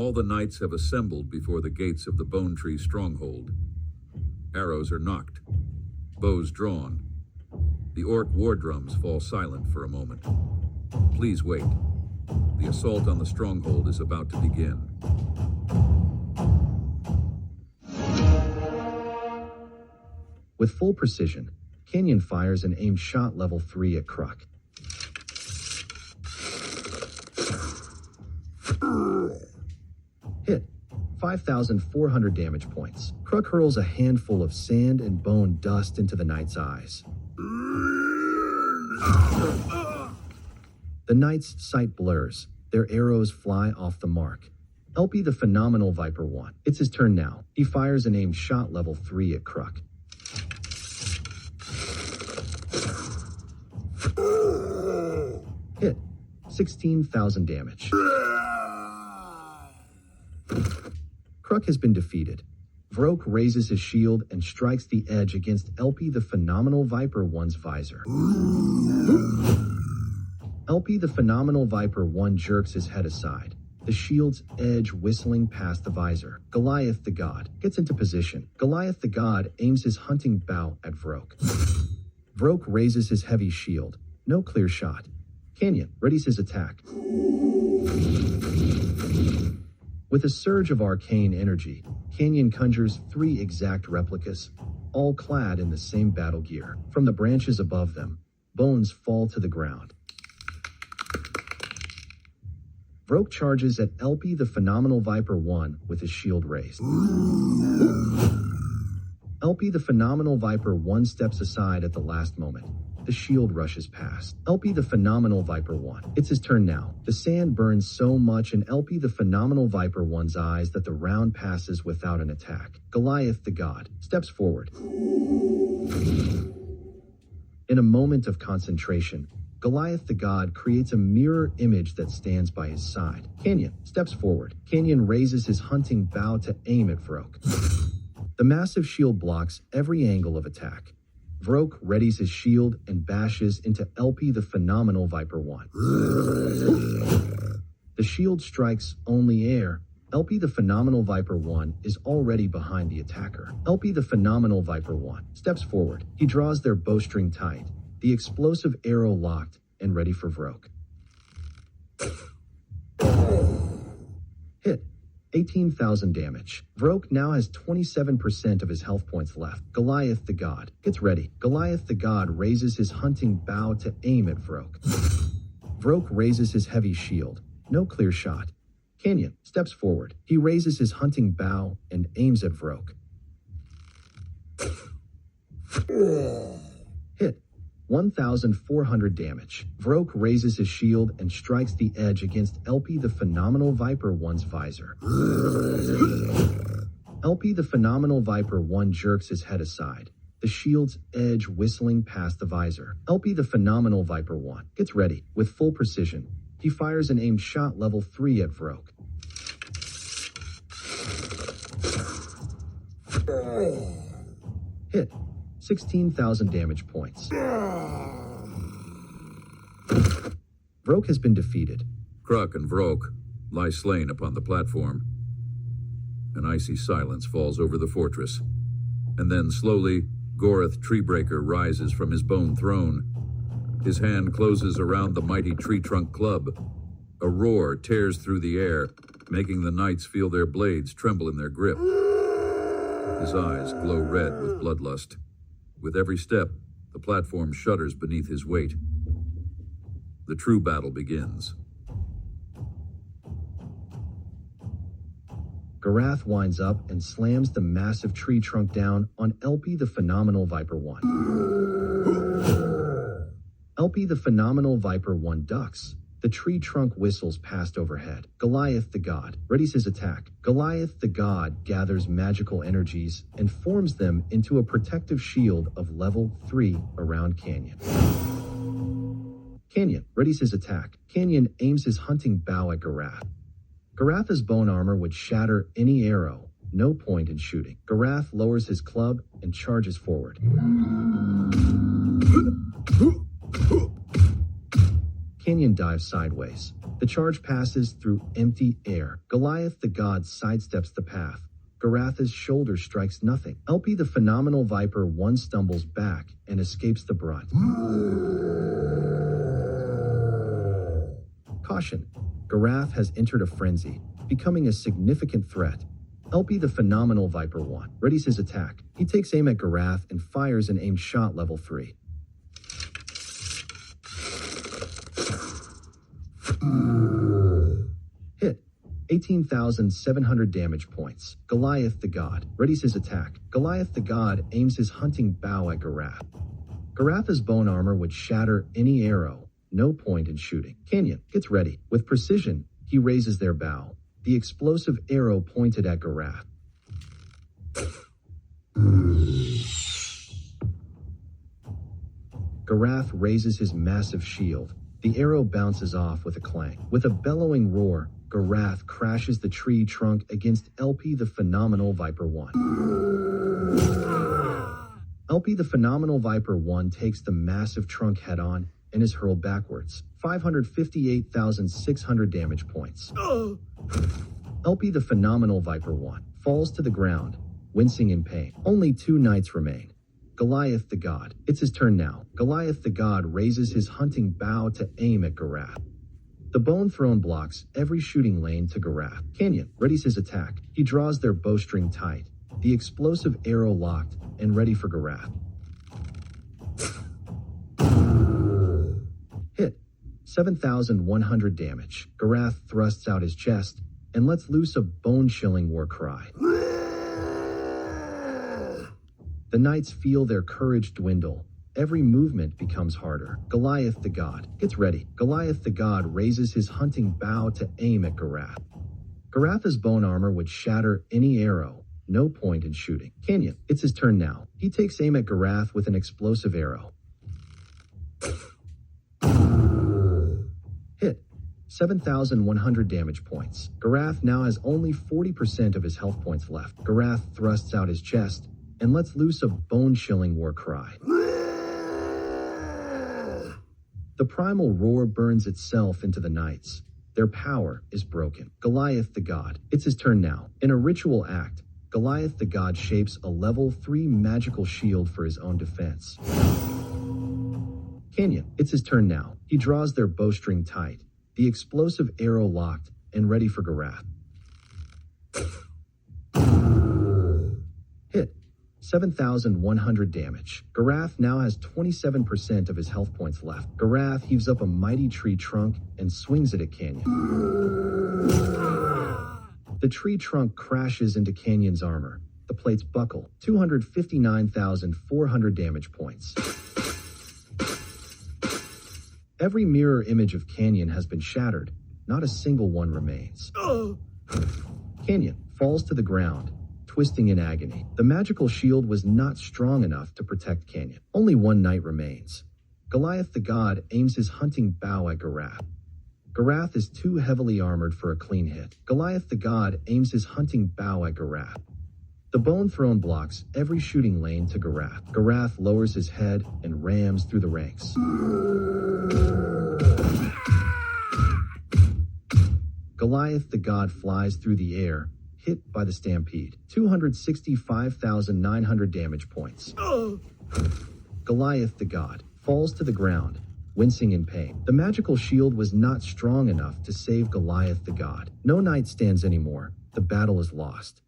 All the knights have assembled before the gates of the Bone Tree stronghold. Arrows are nocked, bows drawn. The orc war drums fall silent for a moment. Please wait. The assault on the stronghold is about to begin. With full precision, Canyon fires an aimed shot level 3 at Kruk. Hit. 5,400 damage points. Kruk hurls a handful of sand and bone dust into the knight's eyes. The knight's sight blurs. Their arrows fly off the mark. LP the Phenomenal Viper 1. It's his turn now. He fires an aimed shot level 3 at Kruk. Hit. 16,000 damage. Kruk has been defeated. Vroke raises his shield and strikes the edge against LP the Phenomenal Viper 1's visor. LP the Phenomenal Viper 1 jerks his head aside, the shield's edge whistling past the visor. Goliath the God gets into position. Goliath the God aims his hunting bow at Vroke. Vroke raises his heavy shield. No clear shot. Canyon readies his attack. With a surge of arcane energy, Canyon conjures 3 exact replicas, all clad in the same battle gear. From the branches above them, bones fall to the ground. Vroke charges at LP the Phenomenal Viper 1 with his shield raised. LP the Phenomenal Viper 1 steps aside at the last moment. The shield rushes past. LP the Phenomenal Viper 1. It's his turn now. The sand burns so much in LP the Phenomenal Viper 1's eyes that the round passes without an attack. Goliath the God steps forward. In a moment of concentration, Goliath the God creates a mirror image that stands by his side. Canyon steps forward. Canyon raises his hunting bow to aim at Vroke. The massive shield blocks every angle of attack. Vroke readies his shield and bashes into LP the Phenomenal Viper 1. The shield strikes only air. LP the Phenomenal Viper 1 is already behind the attacker. LP the Phenomenal Viper 1 steps forward. He draws their bowstring tight, the explosive arrow locked and ready for Vroke. Hit. 18,000 damage. Vroke now has 27% of his health points left. Goliath the God gets ready. Goliath the God raises his hunting bow to aim at Vroke. Vroke raises his heavy shield. No clear shot. Canyon steps forward. He raises his hunting bow and aims at Vroke. Hit. 1,400 damage. Vroke raises his shield and strikes the edge against LP the Phenomenal Viper 1's visor. LP the Phenomenal Viper 1 jerks his head aside, the shield's edge whistling past the visor. LP the Phenomenal Viper 1 gets ready. With full precision, he fires an aimed shot level 3 at Vroke. Hit. 16,000 damage points. Vroke has been defeated. Kruk and Vroke lie slain upon the platform. An icy silence falls over the fortress. And then slowly, Gorath Treebreaker rises from his bone throne. His hand closes around the mighty tree trunk club. A roar tears through the air, making the knights feel their blades tremble in their grip. His eyes glow red with bloodlust. With every step, the platform shudders beneath his weight. The true battle begins. Gorath winds up and slams the massive tree trunk down on LP the Phenomenal Viper 1. LP the Phenomenal Viper 1 ducks. The tree trunk whistles past overhead. Goliath the God readies his attack. Goliath the God gathers magical energies and forms them into a protective shield of level 3 around Canyon. Canyon readies his attack. Canyon aims his hunting bow at Gorath. Gorath's bone armor would shatter any arrow. No point in shooting. Gorath lowers his club and charges forward. Canyon dives sideways. The charge passes through empty air. Goliath the god sidesteps the path. Gorath's shoulder strikes nothing. LP the phenomenal Viper 1 stumbles back and escapes the brunt. Caution. Gorath has entered a frenzy, becoming a significant threat. LP the phenomenal Viper 1 readies his attack. He takes aim at Gorath and fires an aimed shot level 3. Hit. 18,700 damage points. Goliath the god readies his attack. Goliath the god aims his hunting bow at Gorath. Gorath's bone armor would shatter any arrow. No point in shooting. Canyon gets ready. With precision, he raises their bow. The explosive arrow pointed at Gorath. Gorath raises his massive shield. The arrow bounces off with a clang. With a bellowing roar, Gorath crashes the tree trunk against LP the phenomenal Viper 1. LP the phenomenal Viper 1 takes the massive trunk head-on and is hurled backwards. 558,600 damage points. LP the phenomenal Viper 1 falls to the ground, wincing in pain. Only 2 knights remain. Goliath the god. It's his turn now. Goliath the god raises his hunting bow to aim at Gorath. The bone throne blocks every shooting lane to Gorath. Canyon readies his attack. He draws their bowstring tight. The explosive arrow locked and ready for Gorath. Hit. 7,100 damage. Gorath thrusts out his chest and lets loose a bone-chilling war cry. The knights feel their courage dwindle. Every movement becomes harder. Goliath the god gets ready. Goliath the god raises his hunting bow to aim at Gorath. Gorath's bone armor would shatter any arrow. No point in shooting. Canyon, it's his turn now. He takes aim at Gorath with an explosive arrow. Hit. 7,100 damage points. Gorath now has only 40% of his health points left. Gorath thrusts out his chest and lets loose a bone-chilling war cry. The primal roar burns itself into the knights. Their power is broken. Goliath the god. It's his turn now. In a ritual act, Goliath the god shapes a level 3 magical shield for his own defense. Canyon. It's his turn now. He draws their bowstring tight. The explosive arrow locked and ready for Gorath. Hit. 7,100 damage. Gorath now has 27% of his health points left. Gorath heaves up a mighty tree trunk and swings it at Canyon. The tree trunk crashes into Canyon's armor. The plates buckle. 259,400 damage points. Every mirror image of Canyon has been shattered. Not a single one remains. Canyon falls to the ground, twisting in agony. The magical shield was not strong enough to protect Canyon. Only 1 knight remains. Goliath the god aims his hunting bow at Gorath. Gorath is too heavily armored for a clean hit. Goliath the god aims his hunting bow at Gorath. The bone throne blocks every shooting lane to Gorath. Gorath lowers his head and rams through the ranks. Goliath the god flies through the air, hit by the stampede. 265,900 damage points. Goliath the god falls to the ground, wincing in pain. The magical shield was not strong enough to save Goliath the god. No knight stands anymore. The battle is lost.